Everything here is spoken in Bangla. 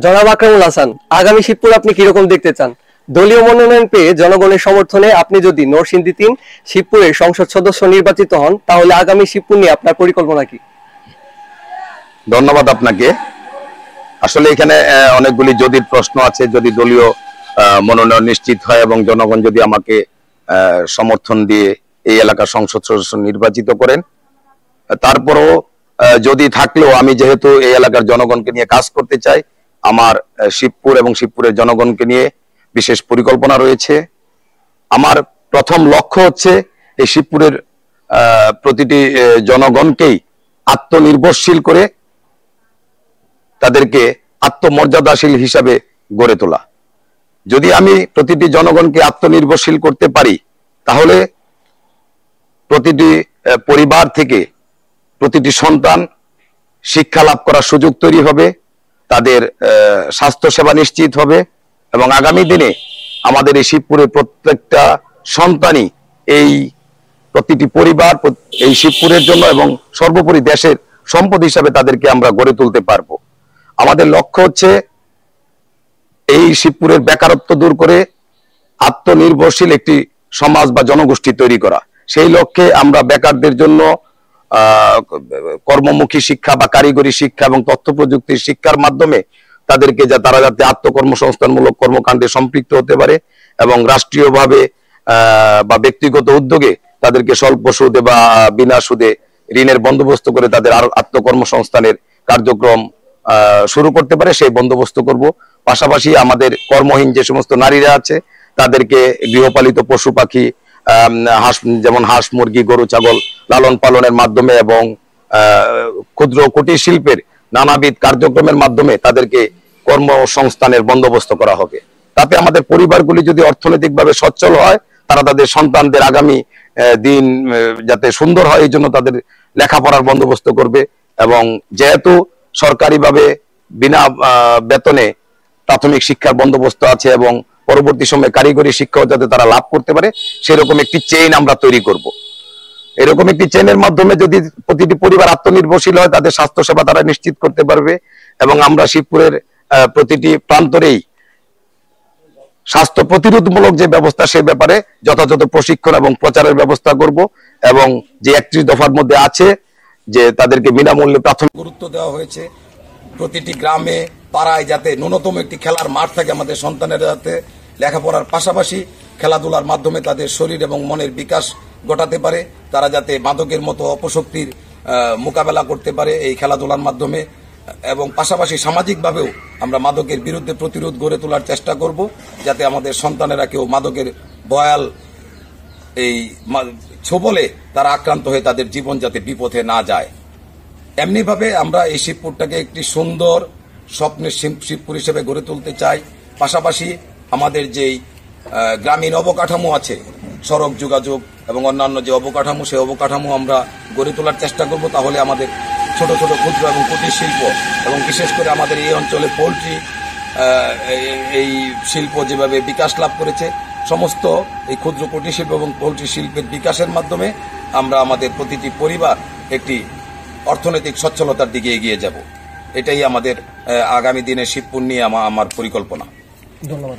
জনাব আকরামুল হাসান, আগামী শিবপুর আপনি কিরকম দেখতে চান? দলীয় মনোনয়ন পেয়ে জনগণের সমর্থনে আপনি যদি নরসিংদী ৩ শিবপুরের সংসদ সদস্য নির্বাচিত হন, তাহলে আগামী শিবপুর নিয়ে আপনার পরিকল্পনা কি? ধন্যবাদ আপনাকে। আসলে এখানে অনেকগুলি যদি প্রশ্ন আছে। যদি দলীয় মনোনয়ন নিশ্চিত হয় এবং জনগণ যদি আমাকে সমর্থন দিয়ে এই এলাকার সংসদ সদস্য নির্বাচিত করেন, তারপরও যদি থাকলেও আমি যেহেতু এই এলাকার জনগণকে নিয়ে কাজ করতে চাই, আমার শিবপুর এবং শিবপুরের জনগণকে নিয়ে বিশেষ পরিকল্পনা রয়েছে। আমার প্রথম লক্ষ্য হচ্ছে এই শিবপুরের প্রতিটি জনগণকেই আত্মনির্ভরশীল করে তাদেরকে আত্মমর্যাদাশীল হিসাবে গড়ে তোলা। যদি আমি প্রতিটি জনগণকে আত্মনির্ভরশীল করতে পারি, তাহলে প্রতিটি পরিবার থেকে প্রতিটি সন্তান শিক্ষা লাভ করার সুযোগ তৈরি হবে, তাদের স্বাস্থ্য সেবা নিশ্চিত হবে এবং আগামী দিনে আমাদের এই শিবপুরের প্রত্যেকটা সন্তানই এই প্রতিটি পরিবার এই শিবপুরের জন্য এবং সর্বোপরি দেশের সম্পদ হিসাবে তাদেরকে আমরা গড়ে তুলতে পারবো। আমাদের লক্ষ্য হচ্ছে এই শিবপুরের বেকারত্ব দূর করে আত্মনির্ভরশীল একটি সমাজ বা জনগোষ্ঠী তৈরি করা। সেই লক্ষ্যে আমরা বেকারদের জন্য কর্মমুখী শিক্ষা বা কারিগরি শিক্ষা এবং তথ্য প্রযুক্তির শিক্ষার মাধ্যমে তাদেরকে তারা যাতে আত্মকর্মসংস্থানমূলক কর্মকাণ্ডে সম্পৃক্ত হতে পারে এবং রাষ্ট্রীয়ভাবে বা ব্যক্তিগত উদ্যোগে তাদেরকে স্বল্প সুদে বা বিনা সুদে ঋণের বন্দোবস্ত করে তাদের আত্মকর্মসংস্থানের কার্যক্রম শুরু করতে পারে, সেই বন্দোবস্ত করব। পাশাপাশি আমাদের কর্মহীন যে সমস্ত নারীরা আছে তাদেরকে গৃহপালিত পশু পাখি যেমন হাঁস মুরগি গরু ছাগল লালন পালনের মাধ্যমে এবং ক্ষুদ্র কুটির শিল্পের নানাবিধ কার্যক্রমের মাধ্যমে তাদেরকে কর্মসংস্থানের বন্দোবস্ত করা হবে। তাতে আমাদের পরিবারগুলি যদি অর্থনৈতিকভাবে সচ্ছল হয়, তারা তাদের সন্তানদের আগামী দিন যাতে সুন্দর হয় এই জন্য তাদের লেখাপড়ার বন্দোবস্ত করবে। এবং যেহেতু সরকারিভাবে বিনা বেতনে প্রাথমিক শিক্ষার বন্দোবস্ত আছে এবং পরবর্তী সময়ে কারিগরি শিক্ষাও যাতে তারা লাভ করতে পারে, সেরকম একটি চেইন আমরা তৈরি করব। এরকম একটি চেইনের মাধ্যমে যদি প্রতিটি পরিবার আত্মনির্ভরশীল হয়, তাদের স্বাস্থ্য সেবা তারা নিশ্চিত করতে পারবে এবং আমরা শিবপুরের প্রতিটি প্রান্তরেই স্বাস্থ্য প্রতিরোধমূলক যে ব্যবস্থা সে ব্যাপারে যথাযথ প্রশিক্ষণ এবং প্রচারের ব্যবস্থা করব। এবং যে 31 দফার মধ্যে আছে যে তাদেরকে বিনামূল্যে প্রাথমিক গুরুত্ব দেওয়া হয়েছে, প্রতিটি গ্রামে পাড়ায় যাতে ন্যূনতম একটি খেলার মাঠ থাকে, আমাদের সন্তানেরা যাতে লেখাপড়ার পাশাপাশি খেলাধুলার মাধ্যমে তাদের শরীর এবং মনের বিকাশ ঘটাতে পারে, তারা যাতে মাদকের মতো অপশক্তির মোকাবেলা করতে পারে এই খেলাধুলার মাধ্যমে। এবং পাশাপাশি সামাজিকভাবেও আমরা মাদকের বিরুদ্ধে প্রতিরোধ গড়ে তোলার চেষ্টা করব, যাতে আমাদের সন্তানেরা কেউ মাদকের ভয়াল এই ছোবলে তারা আক্রান্ত হয়ে তাদের জীবন যাতে বিপথে না যায়। এমনিভাবে আমরা এই শিবপুরটাকে একটি সুন্দর স্বপ্নের শিবপুর হিসেবে গড়ে তুলতে চাই। পাশাপাশি আমাদের যেই গ্রামীণ অবকাঠামো আছে, সড়ক যোগাযোগ এবং অন্যান্য যে অবকাঠামো, সেই অবকাঠামো আমরা গড়ে তোলার চেষ্টা করব। তাহলে আমাদের ছোট ছোট ক্ষুদ্র এবং কুটির শিল্প এবং বিশেষ করে আমাদের এই অঞ্চলে পোলট্রি এই শিল্প যেভাবে বিকাশ লাভ করেছে, সমস্ত এই ক্ষুদ্র কুটির শিল্প এবং পোলট্রি শিল্পের বিকাশের মাধ্যমে আমরা আমাদের প্রতিটি পরিবার একটি অর্থনৈতিক সচ্ছলতার দিকে এগিয়ে যাব। এটাই আমাদের আগামী দিনে শিবপুর নিয়ে আমার পরিকল্পনা। ধন্যবাদ।